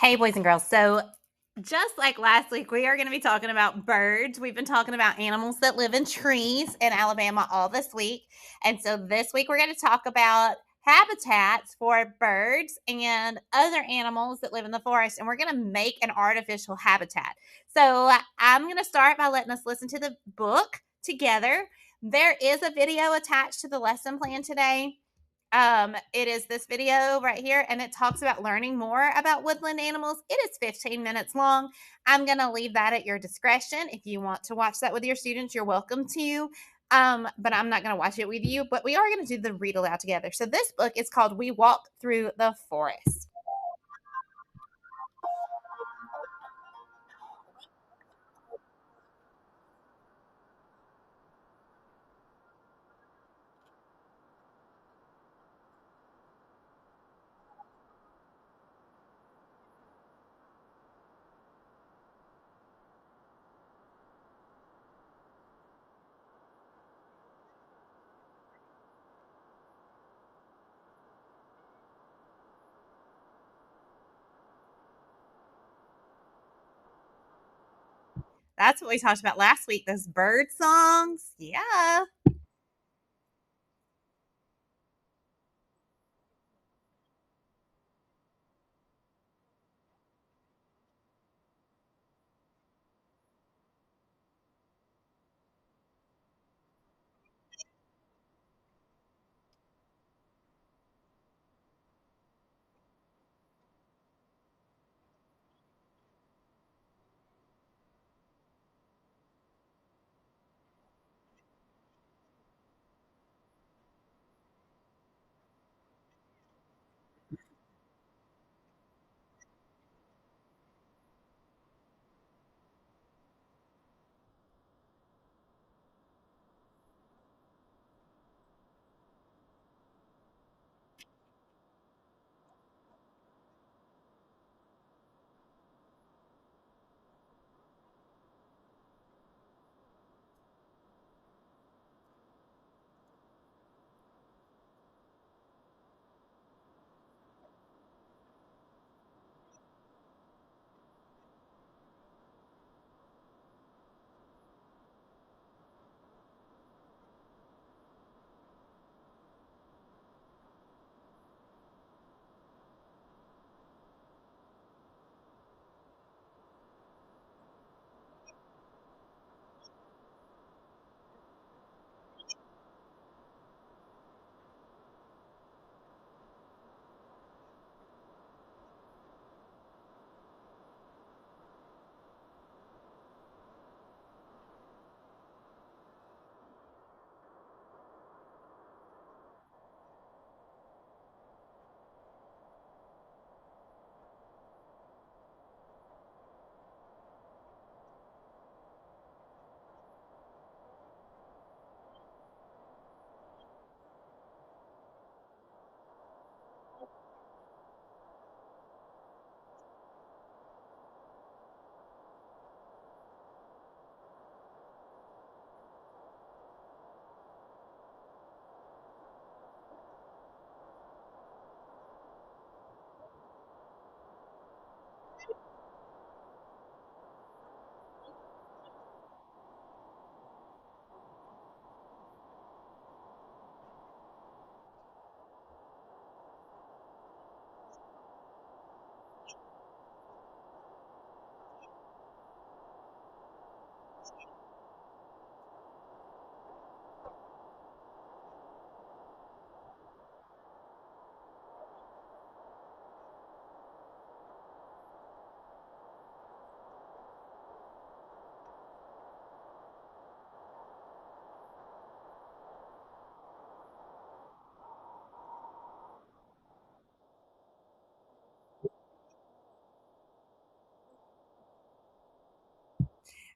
Hey, boys and girls. So, just like last week, we are going to be talking about birds. We've been talking about animals that live in trees in Alabama all this week. And so, this week, we're going to talk about habitats for birds and other animals that live in the forest. And we're going to make an artificial habitat. So, I'm going to start by letting us listen to the book together. There is a video attached to the lesson plan today. It is this video right here, and it talks about learning more about woodland animals. It is 15 minutes long. I'm going to leave that at your discretion. If you want to watch that with your students, you're welcome to. But I'm not going to watch it with you, but we are going to do the read aloud together. So this book is called We Walk Through the Forest. That's what we talked about last week, those bird songs. Yeah.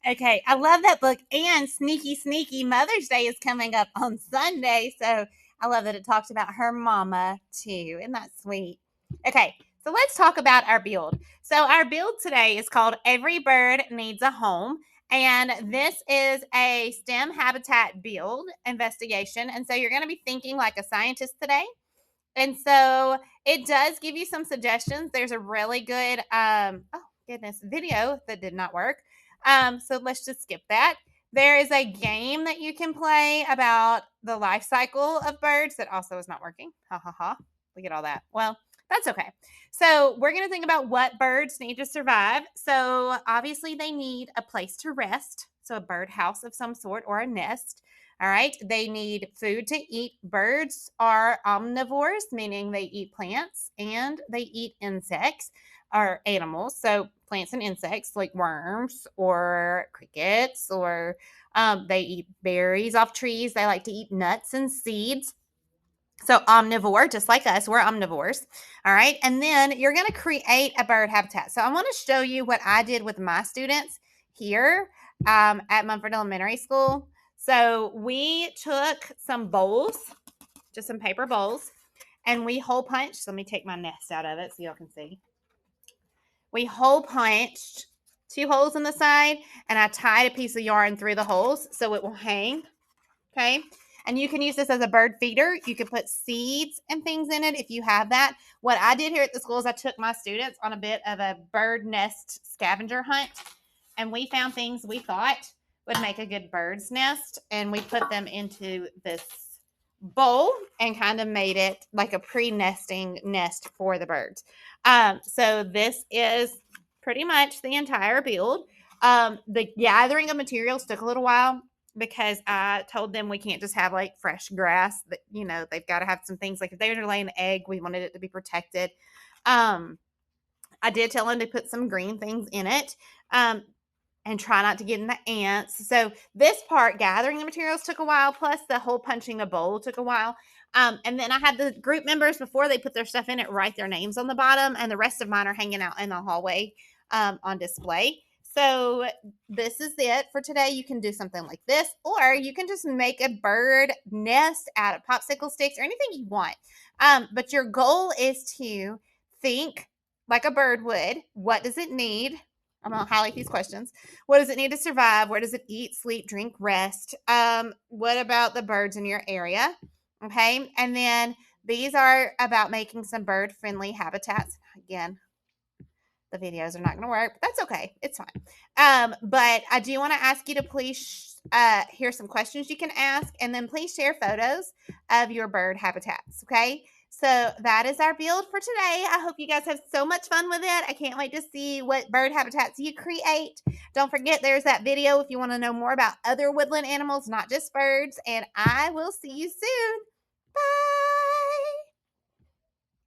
Okay, I love that book. And sneaky, sneaky, Mother's Day is coming up on Sunday. So I love that it talks about her mama too. Isn't that sweet? Okay, so let's talk about our build. So our build today is called Every Bird Needs a Home. And this is a STEM habitat build investigation. And so you're going to be thinking like a scientist today. And so it does give you some suggestions. There's a really good, oh goodness, video that did not work. So let's just skip that. There is a game that you can play about the life cycle of birds that also is not working. Ha ha ha. Look at all that. Well, that's okay. So we're going to think about what birds need to survive. So obviously they need a place to rest. So a birdhouse of some sort or a nest. All right. They need food to eat. Birds are omnivores, meaning they eat plants and they eat insects or animals. So plants and insects like worms or crickets, or they eat berries off trees. They like to eat nuts and seeds. So omnivore, just like us, we're omnivores. All right. And then you're going to create a bird habitat. So I want to show you what I did with my students here at Munford Elementary School. So we took some bowls, just some paper bowls, and we hole punched. Let me take my nest out of it so y'all can see. We hole punched 2 holes in the side, and I tied a piece of yarn through the holes so it will hang. Okay. And you can use this as a bird feeder. You can put seeds and things in it if you have that. What I did here at the school is I took my students on a bit of a bird nest scavenger hunt, and we found things we thought would make a good bird's nest, and we put them into this bowl and kind of made it like a pre-nesting nest for the birds. So this is pretty much the entire build. The gathering of materials took a little while because I told them we can't just have like fresh grass. That, you know, they've got to have some things, like if they were to lay an egg, we wanted it to be protected. I did tell them to put some green things in it. And try not to get in the ants. So this part, gathering the materials, took a while, plus the hole punching a bowl took a while. And then I had the group members, before they put their stuff in it, write their names on the bottom, and the rest of mine are hanging out in the hallway on display. So this is it for today. You can do something like this, or you can just make a bird nest out of popsicle sticks or anything you want. But your goal is to think like a bird would. What does it need? I'm going to highlight these questions. What does it need to survive? Where does it eat, sleep, drink, rest? What about the birds in your area? Okay. And then these are about making some bird-friendly habitats. Again, the videos are not going to work, but that's okay. It's fine. But I do want to ask you to please hear some questions you can ask, and then please share photos of your bird habitats. Okay. So that is our build for today. I hope you guys have so much fun with it. I can't wait to see what bird habitats you create. Don't forget, there's that video if you want to know more about other woodland animals, not just birds. And I will see you soon. Bye.